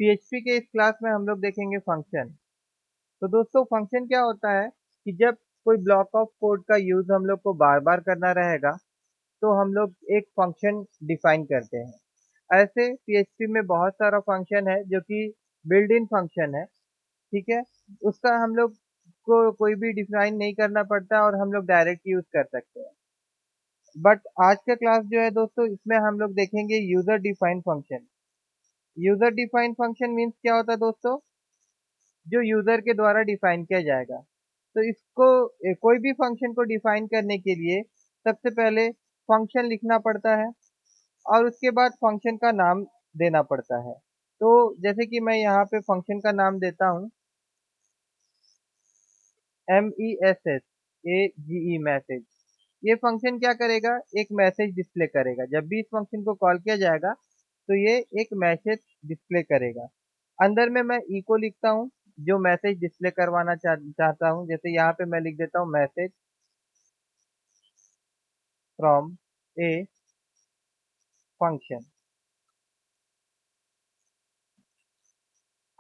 PHP के इस class में हम लोग देखेंगे फंक्शन। तो दोस्तों फंक्शन क्या होता है कि जब कोई ब्लॉक ऑफ कोड का यूज हम लोग को बार बार करना रहेगा तो हम लोग एक फंक्शन डिफाइन करते हैं। ऐसे पीएचपी में बहुत सारा फंक्शन है जो कि बिल्ड इन फंक्शन है। ठीक है, उसका हम लोग को कोई भी डिफाइन नहीं करना पड़ता और हम लोग डायरेक्ट यूज कर सकते हैं। बट आज का क्लास जो है दोस्तों, इसमें हम लोग देखेंगे user define function. User define function means क्या होता है दोस्तों, जो यूजर के द्वारा डिफाइन किया जाएगा। तो इसको कोई भी फंक्शन को डिफाइन करने के लिए सबसे पहले फंक्शन लिखना पड़ता है और उसके बाद फंक्शन का नाम देना पड़ता है। तो जैसे कि मैं यहाँ पे फंक्शन का नाम देता हूँ MESSAGE मैसेज। ये फंक्शन क्या करेगा, एक मैसेज डिस्प्ले करेगा। जब भी इस फंक्शन को कॉल किया जाएगा तो ये एक मैसेज डिस्प्ले करेगा। अंदर में मैं ई को लिखता हूँ जो मैसेज डिस्प्ले करवाना चाहता हूँ। जैसे यहाँ पे मैं लिख देता हूँ मैसेज फ्रॉम ए फंक्शन।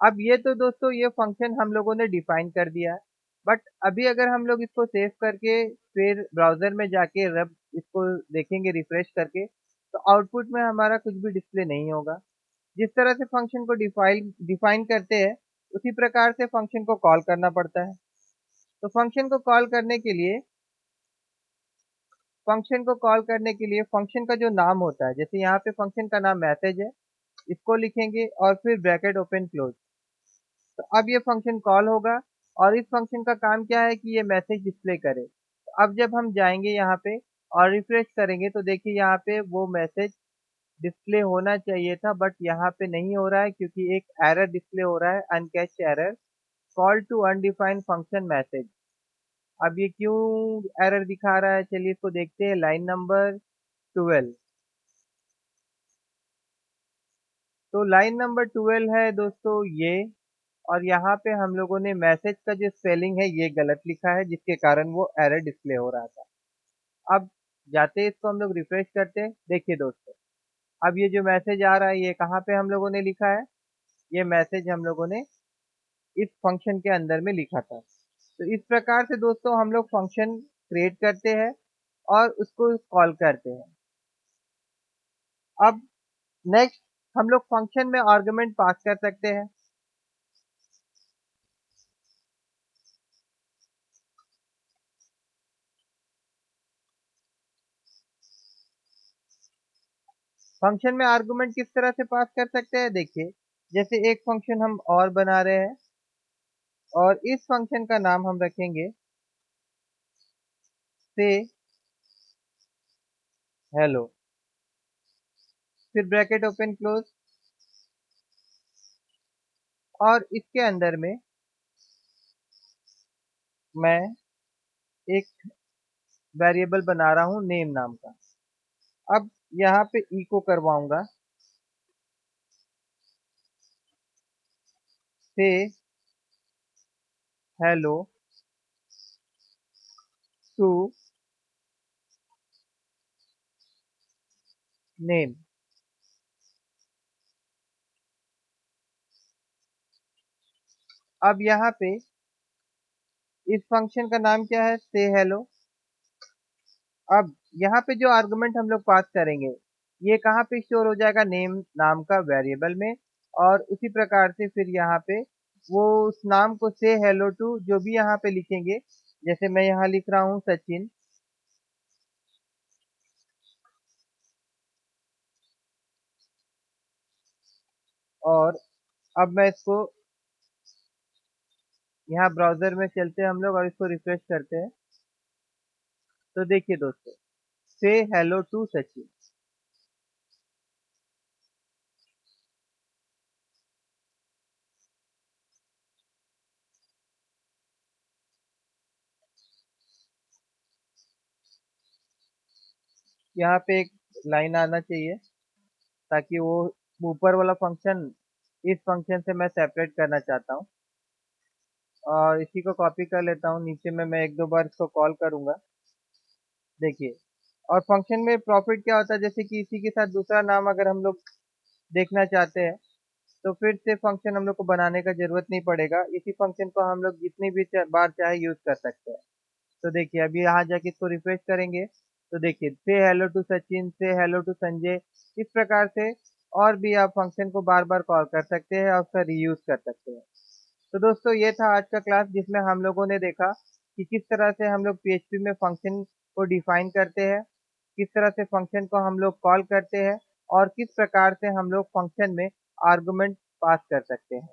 अब ये तो दोस्तों ये फंक्शन हम लोगों ने डिफाइन कर दिया है। बट अभी अगर हम लोग इसको सेव करके फिर ब्राउजर में जाके रब इसको देखेंगे रिफ्रेश करके, तो आउटपुट में हमारा कुछ भी डिस्प्ले नहीं होगा। जिस तरह से फंक्शन को डिफाइन डिफाइन करते हैं उसी प्रकार से फंक्शन को कॉल करना पड़ता है। तो फंक्शन को कॉल करने के लिए फंक्शन का जो नाम होता है, जैसे यहाँ पे फंक्शन का नाम मैसेज है, इसको लिखेंगे और फिर ब्रैकेट ओपन क्लोज। तो अब ये फंक्शन कॉल होगा और इस फंक्शन का काम क्या है कि ये मैसेज डिस्प्ले करे। तो अब जब हम जाएंगे यहाँ पे और रिफ्रेश करेंगे तो देखिए यहाँ पे वो मैसेज डिस्प्ले होना चाहिए था, बट यहाँ पे नहीं हो रहा है क्योंकि एक एरर डिस्प्ले हो रहा है, uncaught error call to undefined function message. अब ये क्यों एरर दिखा रहा है, चलिए इसको देखते हैं। Line number 12। तो लाइन नंबर 12 है दोस्तों ये, और यहाँ पे हम लोगों ने मैसेज का जो स्पेलिंग है ये गलत लिखा है जिसके कारण वो एरर डिस्प्ले हो रहा था। अब जाते इसको हम लोग रिफ्रेश करते हैं। देखिए दोस्तों, अब ये जो मैसेज आ रहा है ये कहाँ पे हम लोगों ने लिखा है, ये मैसेज हम लोगों ने इस फंक्शन के अंदर में लिखा था। तो इस प्रकार से दोस्तों हम लोग फंक्शन क्रिएट करते हैं और उसको कॉल करते हैं। अब नेक्स्ट हम लोग फंक्शन में आर्गुमेंट पास कर सकते हैं। फंक्शन में आर्गुमेंट किस तरह से पास कर सकते हैं, देखिए जैसे एक फंक्शन हम और बना रहे हैं और इस फंक्शन का नाम हम रखेंगे से हेलो, फिर ब्रैकेट ओपन क्लोज, और इसके अंदर में मैं एक वेरिएबल बना रहा हूँ नेम नाम का। अब यहाँ पे इको करवाऊंगा से हेलो टू नेम। अब यहाँ पे इस फंक्शन का नाम क्या है, से हेलो। अब यहाँ पे जो आर्गुमेंट हम लोग पास करेंगे ये कहाँ पे स्टोर हो जाएगा, नेम नाम का वेरिएबल में। और उसी प्रकार से फिर यहाँ पे वो उस नाम को से हेलो टू जो भी यहाँ पे लिखेंगे, जैसे मैं यहाँ लिख रहा हूँ सचिन, और अब मैं इसको यहाँ ब्राउजर में चलते हैं हम लोग और इसको रिफ्रेश करते हैं। तो देखिए दोस्तों, से हेलो टू सचिन। यहाँ पे एक लाइन आना चाहिए ताकि वो ऊपर वाला फंक्शन इस फंक्शन से मैं सेपरेट करना चाहता हूँ, और इसी को कॉपी कर लेता हूँ। नीचे में मैं एक दो बार इसको कॉल करूंगा। देखिए, और फंक्शन में प्रॉफिट क्या होता है, जैसे कि इसी के साथ दूसरा नाम अगर हम लोग देखना चाहते हैं तो फिर से फंक्शन हम लोग को बनाने का जरूरत नहीं पड़ेगा। इसी फंक्शन को हम लोग जितनी भी बार चाहे यूज कर सकते हैं। तो देखिए अभी यहाँ जाके इसको रिफ्रेश करेंगे तो देखिए से हेलो टू सचिन, से हेलो टू संजय, इस प्रकार से और भी आप फंक्शन को बार बार कॉल कर सकते हैं और उसका रीयूज कर सकते हैं। तो दोस्तों ये था आज का क्लास जिसमें हम लोगों ने देखा कि किस तरह से हम लोग पीएचपी में फंक्शन को डिफाइन करते हैं, किस तरह से फंक्शन को हम लोग कॉल करते हैं और किस प्रकार से हम लोग फंक्शन में आर्गुमेंट पास कर सकते हैं।